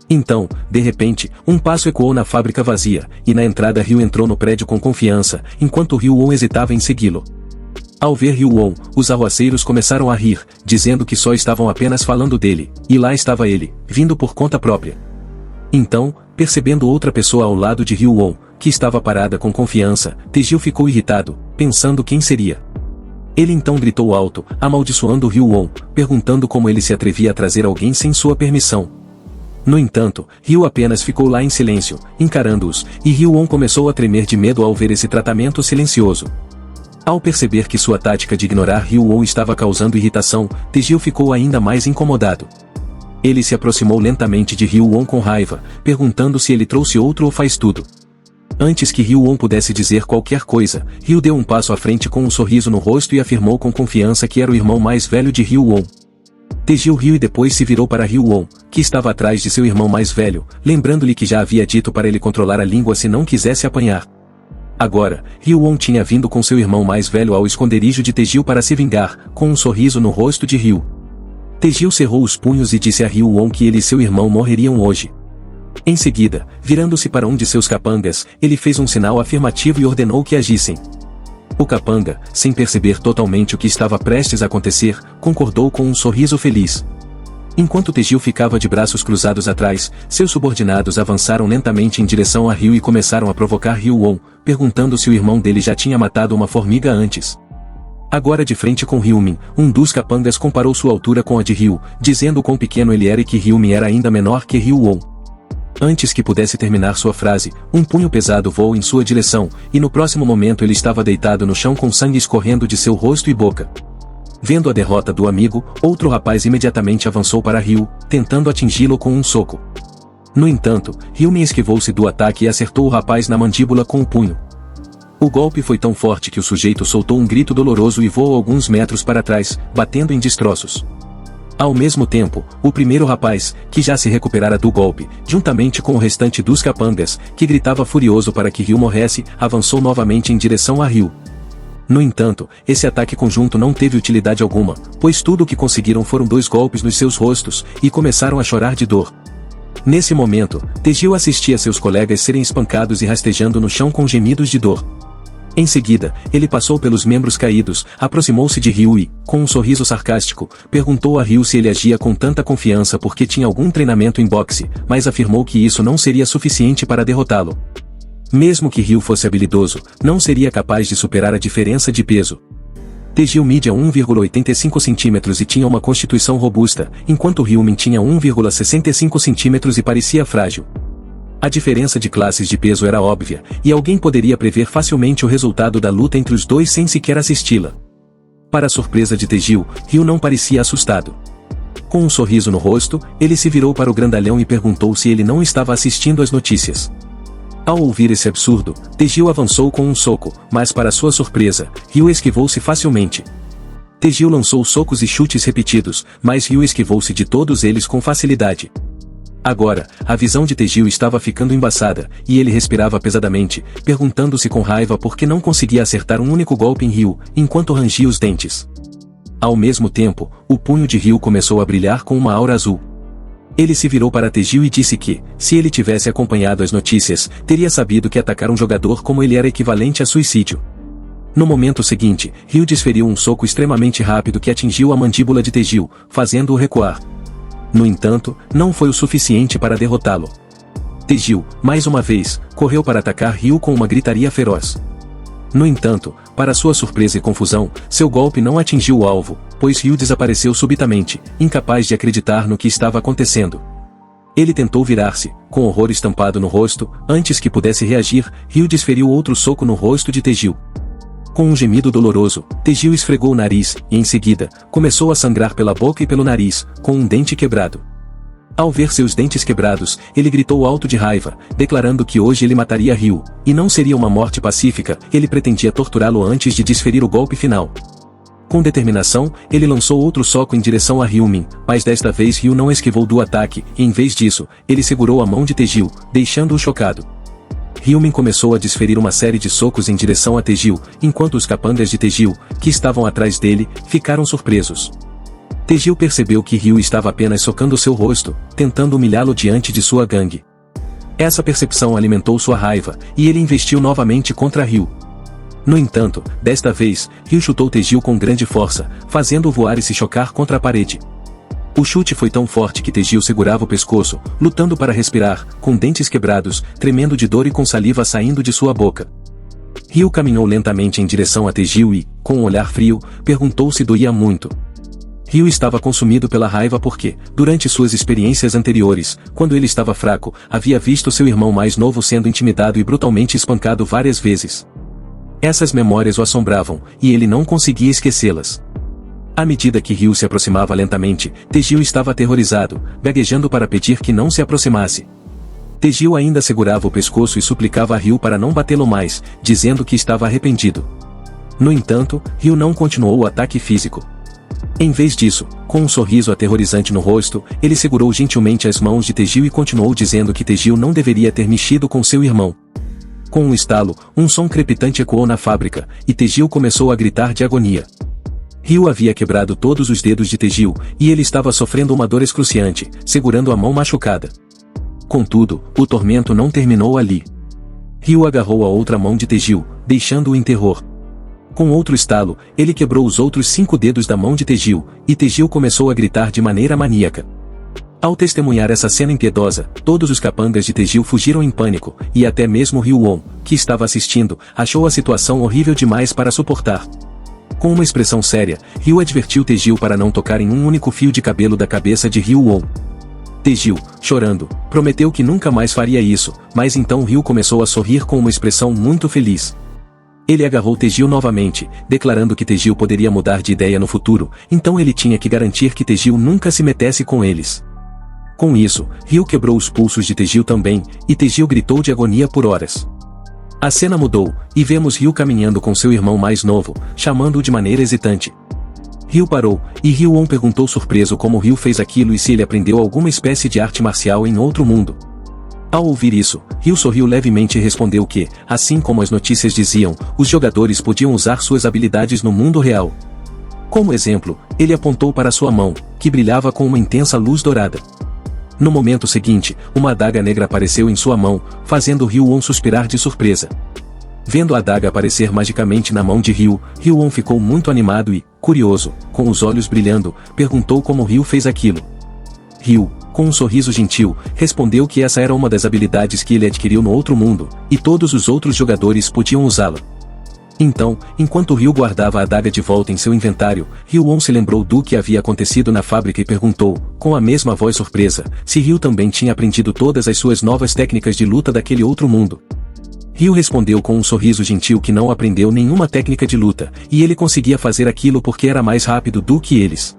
Então, de repente, um passo ecoou na fábrica vazia, e na entrada Ryu entrou no prédio com confiança, enquanto Ryu-On hesitava em segui-lo. Ao ver Ryu-On, os arruaceiros começaram a rir, dizendo que só estavam apenas falando dele, e lá estava ele, vindo por conta própria. Então, percebendo outra pessoa ao lado de Ryu-On, que estava parada com confiança, Taejil ficou irritado, pensando quem seria. Ele então gritou alto, amaldiçoando Ryu-On, perguntando como ele se atrevia a trazer alguém sem sua permissão. No entanto, Ryu apenas ficou lá em silêncio, encarando-os, e Ryu-On começou a tremer de medo ao ver esse tratamento silencioso. Ao perceber que sua tática de ignorar Ryu-On estava causando irritação, Taejil ficou ainda mais incomodado. Ele se aproximou lentamente de Ryu-On com raiva, perguntando se ele trouxe outro ou faz tudo. Antes que Ryu-On pudesse dizer qualquer coisa, Ryu deu um passo à frente com um sorriso no rosto e afirmou com confiança que era o irmão mais velho de Ryu-On. Taejil riu e depois se virou para Ryu-On, que estava atrás de seu irmão mais velho, lembrando-lhe que já havia dito para ele controlar a língua se não quisesse apanhar. Agora, Ryu-On tinha vindo com seu irmão mais velho ao esconderijo de Taejil para se vingar, com um sorriso no rosto de Ryu. Taejil cerrou os punhos e disse a Ryu-On que ele e seu irmão morreriam hoje. Em seguida, virando-se para um de seus capangas, ele fez um sinal afirmativo e ordenou que agissem. O capanga, sem perceber totalmente o que estava prestes a acontecer, concordou com um sorriso feliz. Enquanto Taejil ficava de braços cruzados atrás, seus subordinados avançaram lentamente em direção a Ryu e começaram a provocar Ryu-On, perguntando se o irmão dele já tinha matado uma formiga antes. Agora de frente com Ryu-Min, um dos capangas comparou sua altura com a de Ryu, dizendo quão pequeno ele era e que Ryu-Min era ainda menor que Ryu-On. Antes que pudesse terminar sua frase, um punho pesado voou em sua direção, e no próximo momento ele estava deitado no chão com sangue escorrendo de seu rosto e boca. Vendo a derrota do amigo, outro rapaz imediatamente avançou para Ryu, tentando atingi-lo com um soco. No entanto, Ryu-Min esquivou-se do ataque e acertou o rapaz na mandíbula com o punho. O golpe foi tão forte que o sujeito soltou um grito doloroso e voou alguns metros para trás, batendo em destroços. Ao mesmo tempo, o primeiro rapaz, que já se recuperara do golpe, juntamente com o restante dos capangas, que gritava furioso para que Ryu morresse, avançou novamente em direção a Ryu. No entanto, esse ataque conjunto não teve utilidade alguma, pois tudo o que conseguiram foram 2 golpes nos seus rostos, e começaram a chorar de dor. Nesse momento, Taejil assistia seus colegas serem espancados e rastejando no chão com gemidos de dor. Em seguida, ele passou pelos membros caídos, aproximou-se de Ryu e, com um sorriso sarcástico, perguntou a Ryu se ele agia com tanta confiança porque tinha algum treinamento em boxe, mas afirmou que isso não seria suficiente para derrotá-lo. Mesmo que Ryu fosse habilidoso, não seria capaz de superar a diferença de peso. Taejil media 1,85 cm e tinha uma constituição robusta, enquanto Ryu-Min tinha 1,65 cm e parecia frágil. A diferença de classes de peso era óbvia, e alguém poderia prever facilmente o resultado da luta entre os dois sem sequer assisti-la. Para a surpresa de Taejil, Ryu não parecia assustado. Com um sorriso no rosto, ele se virou para o grandalhão e perguntou se ele não estava assistindo às notícias. Ao ouvir esse absurdo, Taejil avançou com um soco, mas para sua surpresa, Ryu esquivou-se facilmente. Taejil lançou socos e chutes repetidos, mas Ryu esquivou-se de todos eles com facilidade. Agora, a visão de Taejil estava ficando embaçada, e ele respirava pesadamente, perguntando-se com raiva por que não conseguia acertar um único golpe em Ryu, enquanto rangia os dentes. Ao mesmo tempo, o punho de Ryu começou a brilhar com uma aura azul. Ele se virou para Taejil e disse que, se ele tivesse acompanhado as notícias, teria sabido que atacar um jogador como ele era equivalente a suicídio. No momento seguinte, Ryu desferiu um soco extremamente rápido que atingiu a mandíbula de Taejil, fazendo-o recuar. No entanto, não foi o suficiente para derrotá-lo. Taejil, mais uma vez, correu para atacar Ryu com uma gritaria feroz. No entanto, para sua surpresa e confusão, seu golpe não atingiu o alvo, pois Ryu desapareceu subitamente, incapaz de acreditar no que estava acontecendo. Ele tentou virar-se, com horror estampado no rosto, antes que pudesse reagir, Ryu desferiu outro soco no rosto de Taejil. Com um gemido doloroso, Taejil esfregou o nariz, e em seguida, começou a sangrar pela boca e pelo nariz, com um dente quebrado. Ao ver seus dentes quebrados, ele gritou alto de raiva, declarando que hoje ele mataria Ryu, e não seria uma morte pacífica, ele pretendia torturá-lo antes de desferir o golpe final. Com determinação, ele lançou outro soco em direção a Ryu-Min, mas desta vez Ryu não esquivou do ataque, e em vez disso, ele segurou a mão de Taejil, deixando-o chocado. Ryu-Min começou a desferir uma série de socos em direção a Taejil, enquanto os capangas de Taejil, que estavam atrás dele, ficaram surpresos. Taegil percebeu que Ryu estava apenas socando seu rosto, tentando humilhá-lo diante de sua gangue. Essa percepção alimentou sua raiva, e ele investiu novamente contra Ryu. No entanto, desta vez, Ryu chutou Taegil com grande força, fazendo-o voar e se chocar contra a parede. O chute foi tão forte que Taegil segurava o pescoço, lutando para respirar, com dentes quebrados, tremendo de dor e com saliva saindo de sua boca. Ryu caminhou lentamente em direção a Taegil e, com um olhar frio, perguntou se doía muito. Ryu estava consumido pela raiva porque, durante suas experiências anteriores, quando ele estava fraco, havia visto seu irmão mais novo sendo intimidado e brutalmente espancado várias vezes. Essas memórias o assombravam, e ele não conseguia esquecê-las. À medida que Ryu se aproximava lentamente, Taegil estava aterrorizado, gaguejando para pedir que não se aproximasse. Taegil ainda segurava o pescoço e suplicava a Ryu para não batê-lo mais, dizendo que estava arrependido. No entanto, Ryu não continuou o ataque físico. Em vez disso, com um sorriso aterrorizante no rosto, ele segurou gentilmente as mãos de Taegil e continuou dizendo que Taegil não deveria ter mexido com seu irmão. Com um estalo, um som crepitante ecoou na fábrica, e Taegil começou a gritar de agonia. Ryu havia quebrado todos os dedos de Taegil, e ele estava sofrendo uma dor excruciante, segurando a mão machucada. Contudo, o tormento não terminou ali. Ryu agarrou a outra mão de Taegil, deixando-o em terror. Com outro estalo, ele quebrou os outros 5 dedos da mão de Taegil, e Taegil começou a gritar de maneira maníaca. Ao testemunhar essa cena impiedosa, todos os capangas de Taegil fugiram em pânico, e até mesmo Ryu-On, que estava assistindo, achou a situação horrível demais para suportar. Com uma expressão séria, Ryu advertiu Taegil para não tocar em um único fio de cabelo da cabeça de Ryu-On. Taegil, chorando, prometeu que nunca mais faria isso, mas então Ryu começou a sorrir com uma expressão muito feliz. Ele agarrou Taegil novamente, declarando que Taegil poderia mudar de ideia no futuro, então ele tinha que garantir que Taegil nunca se metesse com eles. Com isso, Ryu quebrou os pulsos de Taegil também, e Taegil gritou de agonia por horas. A cena mudou, e vemos Ryu caminhando com seu irmão mais novo, chamando-o de maneira hesitante. Ryu parou, e Ryu-On perguntou surpreso como Ryu fez aquilo e se ele aprendeu alguma espécie de arte marcial em outro mundo. Ao ouvir isso, Ryu sorriu levemente e respondeu que, assim como as notícias diziam, os jogadores podiam usar suas habilidades no mundo real. Como exemplo, ele apontou para sua mão, que brilhava com uma intensa luz dourada. No momento seguinte, uma adaga negra apareceu em sua mão, fazendo Ryu-On suspirar de surpresa. Vendo a adaga aparecer magicamente na mão de Ryu, Ryu-On ficou muito animado e, curioso, com os olhos brilhando, perguntou como Ryu fez aquilo. Ryu, com um sorriso gentil, respondeu que essa era uma das habilidades que ele adquiriu no outro mundo, e todos os outros jogadores podiam usá-la. Então, enquanto Ryu guardava a adaga de volta em seu inventário, Ryu-On se lembrou do que havia acontecido na fábrica e perguntou, com a mesma voz surpresa, se Ryu também tinha aprendido todas as suas novas técnicas de luta daquele outro mundo. Ryu respondeu com um sorriso gentil que não aprendeu nenhuma técnica de luta, e ele conseguia fazer aquilo porque era mais rápido do que eles.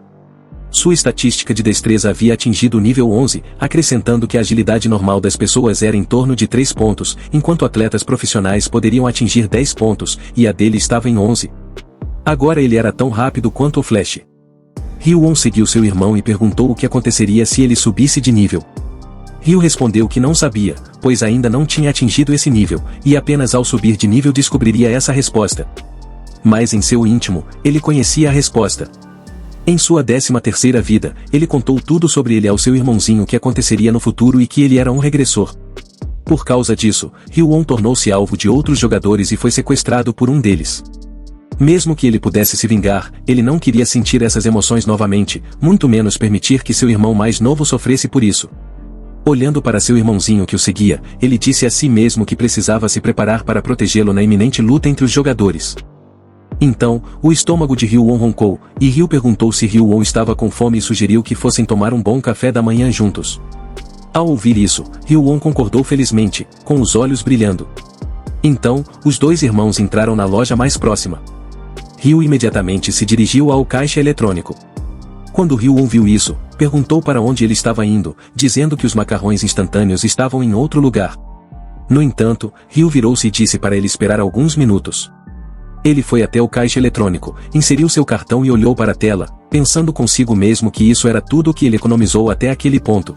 Sua estatística de destreza havia atingido o nível 11, acrescentando que a agilidade normal das pessoas era em torno de 3 pontos, enquanto atletas profissionais poderiam atingir 10 pontos, e a dele estava em 11. Agora ele era tão rápido quanto o Flash. Ryu-On seguiu seu irmão e perguntou o que aconteceria se ele subisse de nível. Ryu respondeu que não sabia, pois ainda não tinha atingido esse nível, e apenas ao subir de nível descobriria essa resposta. Mas em seu íntimo, ele conhecia a resposta. Em sua 13ª vida, ele contou tudo sobre ele ao seu irmãozinho que aconteceria no futuro e que ele era um regressor. Por causa disso, Ryu-On tornou-se alvo de outros jogadores e foi sequestrado por um deles. Mesmo que ele pudesse se vingar, ele não queria sentir essas emoções novamente, muito menos permitir que seu irmão mais novo sofresse por isso. Olhando para seu irmãozinho que o seguia, ele disse a si mesmo que precisava se preparar para protegê-lo na iminente luta entre os jogadores. Então, o estômago de Ryu-On roncou, e Ryu perguntou se Ryu-On estava com fome e sugeriu que fossem tomar um bom café da manhã juntos. Ao ouvir isso, Ryu-On concordou felizmente, com os olhos brilhando. Então, os dois irmãos entraram na loja mais próxima. Ryu imediatamente se dirigiu ao caixa eletrônico. Quando Ryu-On viu isso, perguntou para onde ele estava indo, dizendo que os macarrões instantâneos estavam em outro lugar. No entanto, Ryu virou-se e disse para ele esperar alguns minutos. Ele foi até o caixa eletrônico, inseriu seu cartão e olhou para a tela, pensando consigo mesmo que isso era tudo o que ele economizou até aquele ponto.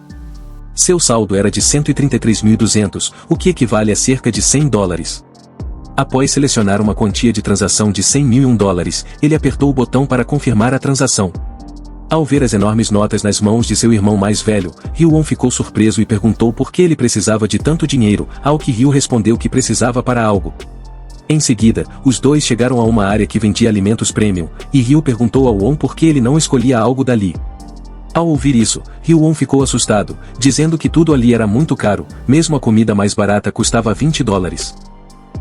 Seu saldo era de 133.200, o que equivale a cerca de $100. Após selecionar uma quantia de transação de $100.001, ele apertou o botão para confirmar a transação. Ao ver as enormes notas nas mãos de seu irmão mais velho, Hyun ficou surpreso e perguntou por que ele precisava de tanto dinheiro, ao que Hyun respondeu que precisava para algo. Em seguida, os dois chegaram a uma área que vendia alimentos premium, e Hyun perguntou ao Won por que ele não escolhia algo dali. Ao ouvir isso, Hyun ficou assustado, dizendo que tudo ali era muito caro, mesmo a comida mais barata custava $20.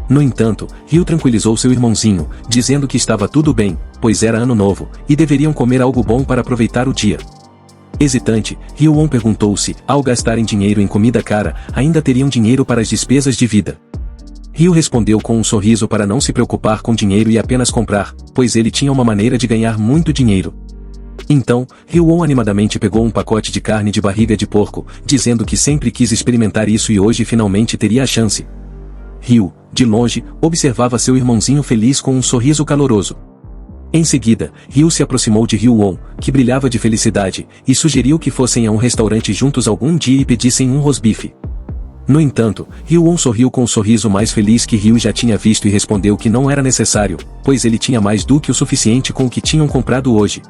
No entanto, Hyun tranquilizou seu irmãozinho, dizendo que estava tudo bem, pois era ano novo, e deveriam comer algo bom para aproveitar o dia. Hesitante, Hyun perguntou se, ao gastarem dinheiro em comida cara, ainda teriam dinheiro para as despesas de vida. Hyun respondeu com um sorriso para não se preocupar com dinheiro e apenas comprar, pois ele tinha uma maneira de ganhar muito dinheiro. Então, Hyun animadamente pegou um pacote de carne de barriga de porco, dizendo que sempre quis experimentar isso e hoje finalmente teria a chance. Hyun, de longe, observava seu irmãozinho feliz com um sorriso caloroso. Em seguida, Hyun se aproximou de Hyun, que brilhava de felicidade, e sugeriu que fossem a um restaurante juntos algum dia e pedissem um rosbife. No entanto, Hyun sorriu com o sorriso mais feliz que Hyun já tinha visto e respondeu que não era necessário, pois ele tinha mais do que o suficiente com o que tinham comprado hoje.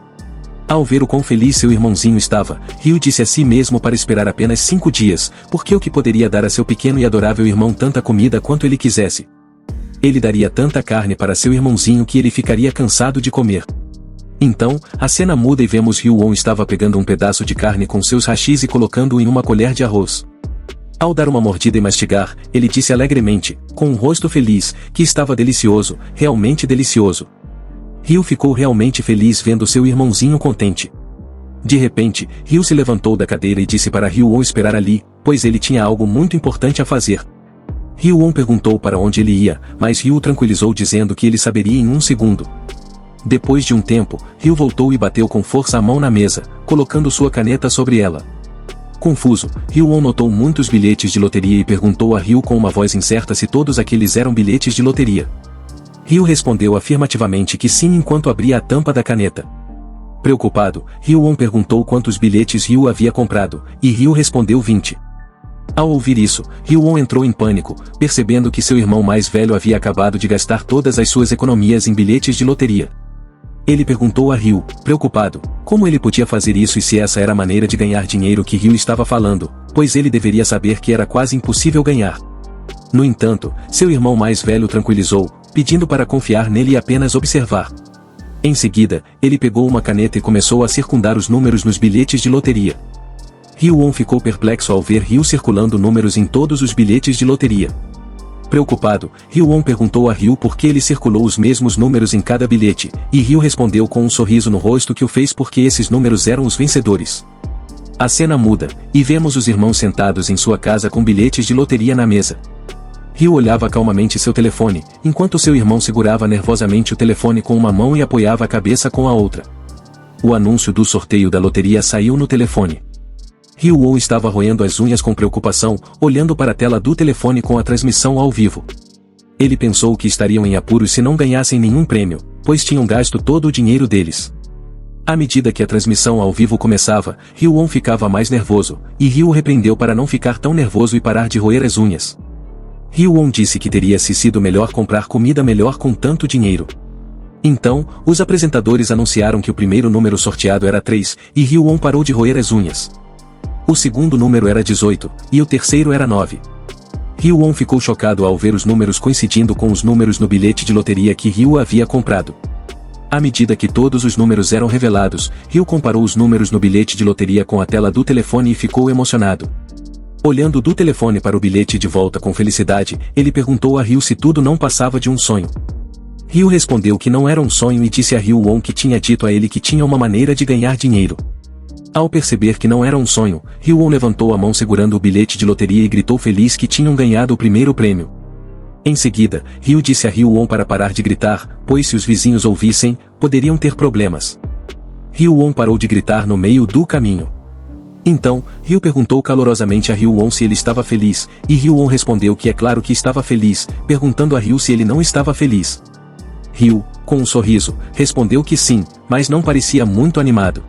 Ao ver o quão feliz seu irmãozinho estava, Hyun disse a si mesmo para esperar apenas 5 dias, porque o que poderia dar a seu pequeno e adorável irmão tanta comida quanto ele quisesse. Ele daria tanta carne para seu irmãozinho que ele ficaria cansado de comer. Então, a cena muda e vemos Hyun estava pegando um pedaço de carne com seus hashis e colocando-o em uma colher de arroz. Ao dar uma mordida e mastigar, ele disse alegremente, com um rosto feliz, que estava delicioso, realmente delicioso. Hyun ficou realmente feliz vendo seu irmãozinho contente. De repente, Hyun se levantou da cadeira e disse para Hyun esperar ali, pois ele tinha algo muito importante a fazer. Hyun perguntou para onde ele ia, mas Hyun tranquilizou dizendo que ele saberia em 1 segundo. Depois de um tempo, Hyun voltou e bateu com força a mão na mesa, colocando sua caneta sobre ela. Confuso, Hyun notou muitos bilhetes de loteria e perguntou a Hyun com uma voz incerta se todos aqueles eram bilhetes de loteria. Hyun respondeu afirmativamente que sim enquanto abria a tampa da caneta. Preocupado, Hyun perguntou quantos bilhetes Hyun havia comprado, e Hyun respondeu 20. Ao ouvir isso, Hyun entrou em pânico, percebendo que seu irmão mais velho havia acabado de gastar todas as suas economias em bilhetes de loteria. Ele perguntou a Hyun, preocupado, como ele podia fazer isso e se essa era a maneira de ganhar dinheiro que Hyun estava falando, pois ele deveria saber que era quase impossível ganhar. No entanto, seu irmão mais velho tranquilizou, pedindo para confiar nele e apenas observar. Em seguida, ele pegou uma caneta e começou a circundar os números nos bilhetes de loteria. Hyun ficou perplexo ao ver Hyun circulando números em todos os bilhetes de loteria. Preocupado, Hyun perguntou a Hyun por que ele circulou os mesmos números em cada bilhete, e Hyun respondeu com um sorriso no rosto que o fez porque esses números eram os vencedores. A cena muda, e vemos os irmãos sentados em sua casa com bilhetes de loteria na mesa. Hyun olhava calmamente seu telefone, enquanto seu irmão segurava nervosamente o telefone com uma mão e apoiava a cabeça com a outra. O anúncio do sorteio da loteria saiu no telefone. Hyun estava roendo as unhas com preocupação, olhando para a tela do telefone com a transmissão ao vivo. Ele pensou que estariam em apuros se não ganhassem nenhum prêmio, pois tinham gasto todo o dinheiro deles. À medida que a transmissão ao vivo começava, Hyun ficava mais nervoso, e Hyun repreendeu para não ficar tão nervoso e parar de roer as unhas. Hyun disse que teria sido melhor comprar comida melhor com tanto dinheiro. Então, os apresentadores anunciaram que o primeiro número sorteado era 3, e Hyun parou de roer as unhas. O segundo número era 18, e o terceiro era 9. Hyun ficou chocado ao ver os números coincidindo com os números no bilhete de loteria que Hyun havia comprado. À medida que todos os números eram revelados, Hyun comparou os números no bilhete de loteria com a tela do telefone e ficou emocionado. Olhando do telefone para o bilhete de volta com felicidade, ele perguntou a Hyun se tudo não passava de um sonho. Hyun respondeu que não era um sonho e disse a Hyun que tinha dito a ele que tinha uma maneira de ganhar dinheiro. Ao perceber que não era um sonho, Hyun levantou a mão segurando o bilhete de loteria e gritou feliz que tinham ganhado o primeiro prêmio. Em seguida, Hyun disse a Hyun para parar de gritar, pois se os vizinhos ouvissem, poderiam ter problemas. Hyun parou de gritar no meio do caminho. Então, Hyun perguntou calorosamente a Hyun se ele estava feliz, e Hyun respondeu que é claro que estava feliz, perguntando a Hyun se ele não estava feliz. Hyun, com um sorriso, respondeu que sim, mas não parecia muito animado.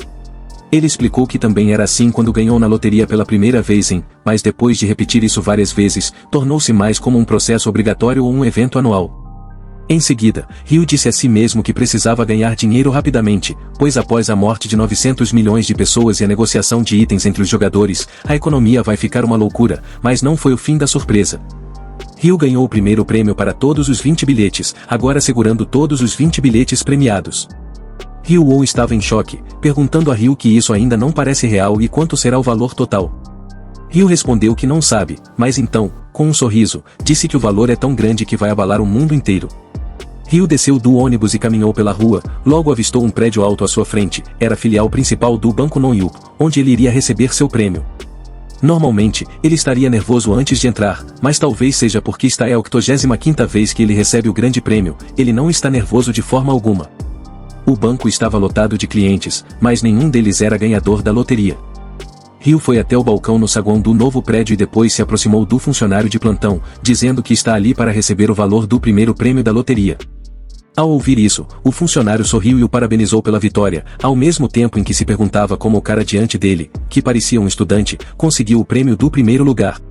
Ele explicou que também era assim quando ganhou na loteria pela primeira vez mas depois de repetir isso várias vezes, tornou-se mais como um processo obrigatório ou um evento anual. Em seguida, Ryu disse a si mesmo que precisava ganhar dinheiro rapidamente, pois após a morte de 900 milhões de pessoas e a negociação de itens entre os jogadores, a economia vai ficar uma loucura, mas não foi o fim da surpresa. Ryu ganhou o primeiro prêmio para todos os 20 bilhetes, agora segurando todos os 20 bilhetes premiados. Ryu estava em choque, perguntando a Ryu que isso ainda não parece real e quanto será o valor total. Ryu respondeu que não sabe, mas então, com um sorriso, disse que o valor é tão grande que vai abalar o mundo inteiro. Ryu desceu do ônibus e caminhou pela rua, logo avistou um prédio alto à sua frente, era a filial principal do Banco Nonyu, onde ele iria receber seu prêmio. Normalmente, ele estaria nervoso antes de entrar, mas talvez seja porque esta é a 85ª vez que ele recebe o grande prêmio, ele não está nervoso de forma alguma. O banco estava lotado de clientes, mas nenhum deles era ganhador da loteria. Ryu foi até o balcão no saguão do novo prédio e depois se aproximou do funcionário de plantão, dizendo que está ali para receber o valor do primeiro prêmio da loteria. Ao ouvir isso, o funcionário sorriu e o parabenizou pela vitória, ao mesmo tempo em que se perguntava como o cara diante dele, que parecia um estudante, conseguiu o prêmio do primeiro lugar.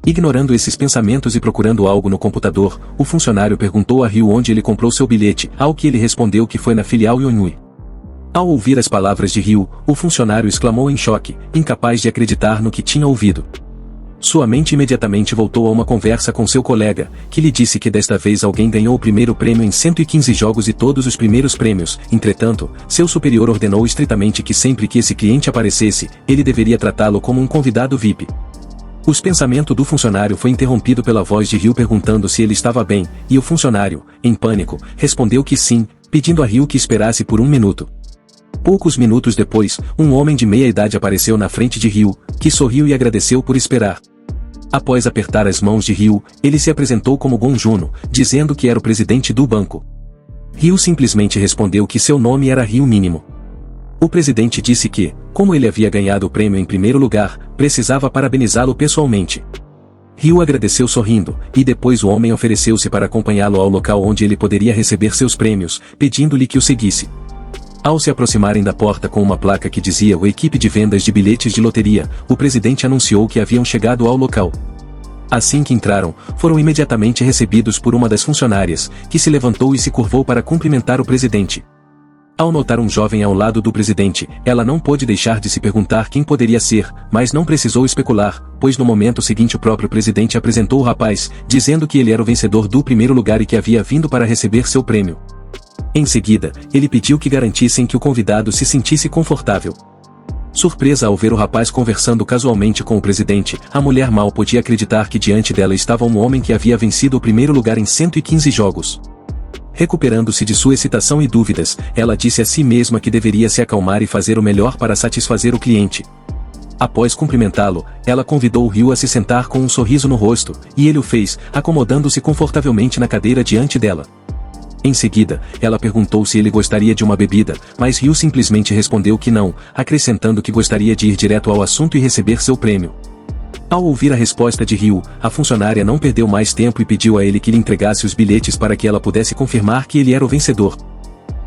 Ignorando esses pensamentos e procurando algo no computador, o funcionário perguntou a Ryu onde ele comprou seu bilhete, ao que ele respondeu que foi na filial Yonhui. Ao ouvir as palavras de Ryu, o funcionário exclamou em choque, incapaz de acreditar no que tinha ouvido. Sua mente imediatamente voltou a uma conversa com seu colega, que lhe disse que desta vez alguém ganhou o primeiro prêmio em 115 jogos e todos os primeiros prêmios. Entretanto, seu superior ordenou estritamente que sempre que esse cliente aparecesse, ele deveria tratá-lo como um convidado VIP. O pensamento do funcionário foi interrompido pela voz de Ryu perguntando se ele estava bem, e o funcionário, em pânico, respondeu que sim, pedindo a Ryu que esperasse por 1 minuto. Poucos minutos depois, um homem de meia idade apareceu na frente de Ryu, que sorriu e agradeceu por esperar. Após apertar as mãos de Ryu, ele se apresentou como Gon Juno, dizendo que era o presidente do banco. Ryu simplesmente respondeu que seu nome era Ryu Mínimo. O presidente disse que, como ele havia ganhado o prêmio em primeiro lugar, precisava parabenizá-lo pessoalmente. Ryu agradeceu sorrindo, e depois o homem ofereceu-se para acompanhá-lo ao local onde ele poderia receber seus prêmios, pedindo-lhe que o seguisse. Ao se aproximarem da porta com uma placa que dizia "O equipe de vendas de bilhetes de loteria", o presidente anunciou que haviam chegado ao local. Assim que entraram, foram imediatamente recebidos por uma das funcionárias, que se levantou e se curvou para cumprimentar o presidente. Ao notar um jovem ao lado do presidente, ela não pôde deixar de se perguntar quem poderia ser, mas não precisou especular, pois no momento seguinte o próprio presidente apresentou o rapaz, dizendo que ele era o vencedor do primeiro lugar e que havia vindo para receber seu prêmio. Em seguida, ele pediu que garantissem que o convidado se sentisse confortável. Surpresa ao ver o rapaz conversando casualmente com o presidente, a mulher mal podia acreditar que diante dela estava um homem que havia vencido o primeiro lugar em 115 jogos. Recuperando-se de sua excitação e dúvidas, ela disse a si mesma que deveria se acalmar e fazer o melhor para satisfazer o cliente. Após cumprimentá-lo, ela convidou o Ryu a se sentar com um sorriso no rosto, e ele o fez, acomodando-se confortavelmente na cadeira diante dela. Em seguida, ela perguntou se ele gostaria de uma bebida, mas Ryu simplesmente respondeu que não, acrescentando que gostaria de ir direto ao assunto e receber seu prêmio. Ao ouvir a resposta de Ryu, a funcionária não perdeu mais tempo e pediu a ele que lhe entregasse os bilhetes para que ela pudesse confirmar que ele era o vencedor.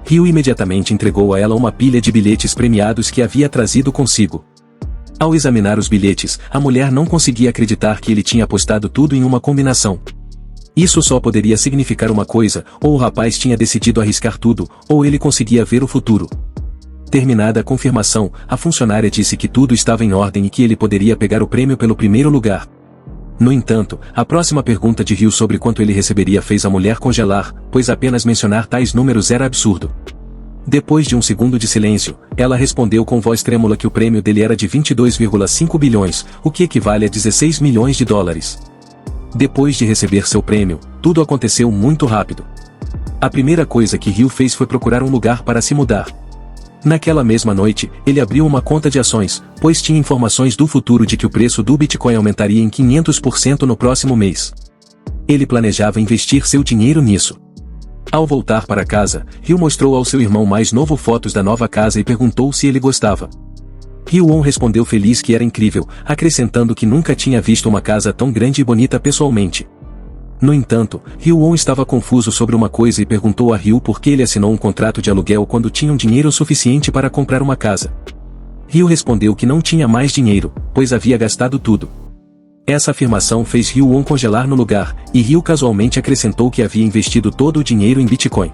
Ryu imediatamente entregou a ela uma pilha de bilhetes premiados que havia trazido consigo. Ao examinar os bilhetes, a mulher não conseguia acreditar que ele tinha apostado tudo em uma combinação. Isso só poderia significar uma coisa, ou o rapaz tinha decidido arriscar tudo, ou ele conseguia ver o futuro. Terminada a confirmação, a funcionária disse que tudo estava em ordem e que ele poderia pegar o prêmio pelo primeiro lugar. No entanto, a próxima pergunta de Ryu sobre quanto ele receberia fez a mulher congelar, pois apenas mencionar tais números era absurdo. Depois de um segundo de silêncio, ela respondeu com voz trêmula que o prêmio dele era de 22,5 bilhões, o que equivale a 16 milhões de dólares. Depois de receber seu prêmio, tudo aconteceu muito rápido. A primeira coisa que Ryu fez foi procurar um lugar para se mudar. Naquela mesma noite, ele abriu uma conta de ações, pois tinha informações do futuro de que o preço do Bitcoin aumentaria em 500% no próximo mês. Ele planejava investir seu dinheiro nisso. Ao voltar para casa, Ryu mostrou ao seu irmão mais novo fotos da nova casa e perguntou se ele gostava. Ryu respondeu feliz que era incrível, acrescentando que nunca tinha visto uma casa tão grande e bonita pessoalmente. No entanto, Ryu estava confuso sobre uma coisa e perguntou a Ryu por que ele assinou um contrato de aluguel quando tinham dinheiro suficiente para comprar uma casa. Ryu respondeu que não tinha mais dinheiro, pois havia gastado tudo. Essa afirmação fez Hyun-won congelar no lugar, e Ryu casualmente acrescentou que havia investido todo o dinheiro em Bitcoin.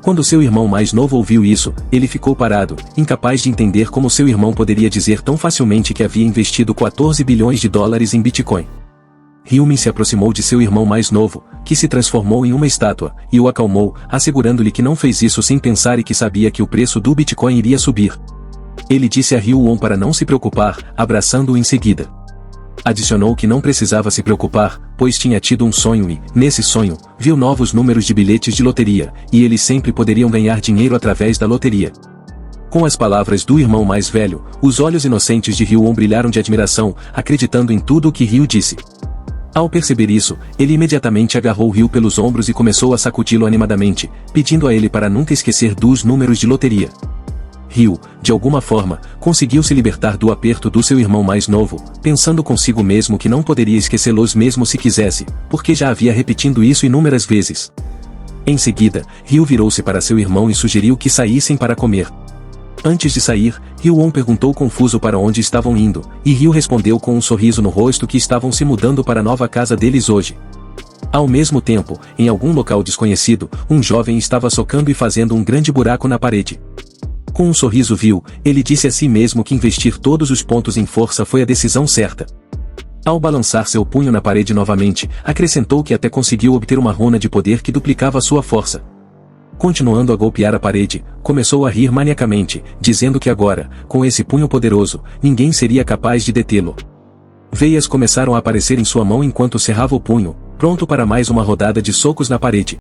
Quando seu irmão mais novo ouviu isso, ele ficou parado, incapaz de entender como seu irmão poderia dizer tão facilmente que havia investido 14 bilhões de dólares em Bitcoin. Hyun-min se aproximou de seu irmão mais novo, que se transformou em uma estátua, e o acalmou, assegurando-lhe que não fez isso sem pensar e que sabia que o preço do Bitcoin iria subir. Ele disse a Hyun-won para não se preocupar, abraçando-o em seguida. Adicionou que não precisava se preocupar, pois tinha tido um sonho e, nesse sonho, viu novos números de bilhetes de loteria, e eles sempre poderiam ganhar dinheiro através da loteria. Com as palavras do irmão mais velho, os olhos inocentes de Hyun-won brilharam de admiração, acreditando em tudo o que Ryu disse. Ao perceber isso, ele imediatamente agarrou Ryu pelos ombros e começou a sacudi-lo animadamente, pedindo a ele para nunca esquecer dos números de loteria. Ryu, de alguma forma, conseguiu se libertar do aperto do seu irmão mais novo, pensando consigo mesmo que não poderia esquecê-los mesmo se quisesse, porque já havia repetindo isso inúmeras vezes. Em seguida, Ryu virou-se para seu irmão e sugeriu que saíssem para comer. Antes de sair, Hyun-won perguntou confuso para onde estavam indo, e Ryu respondeu com um sorriso no rosto que estavam se mudando para a nova casa deles hoje. Ao mesmo tempo, em algum local desconhecido, um jovem estava socando e fazendo um grande buraco na parede. Com um sorriso vil, ele disse a si mesmo que investir todos os pontos em força foi a decisão certa. Ao balançar seu punho na parede novamente, acrescentou que até conseguiu obter uma runa de poder que duplicava sua força. Continuando a golpear a parede, começou a rir maniacamente, dizendo que agora, com esse punho poderoso, ninguém seria capaz de detê-lo. Veias começaram a aparecer em sua mão enquanto cerrava o punho, pronto para mais uma rodada de socos na parede.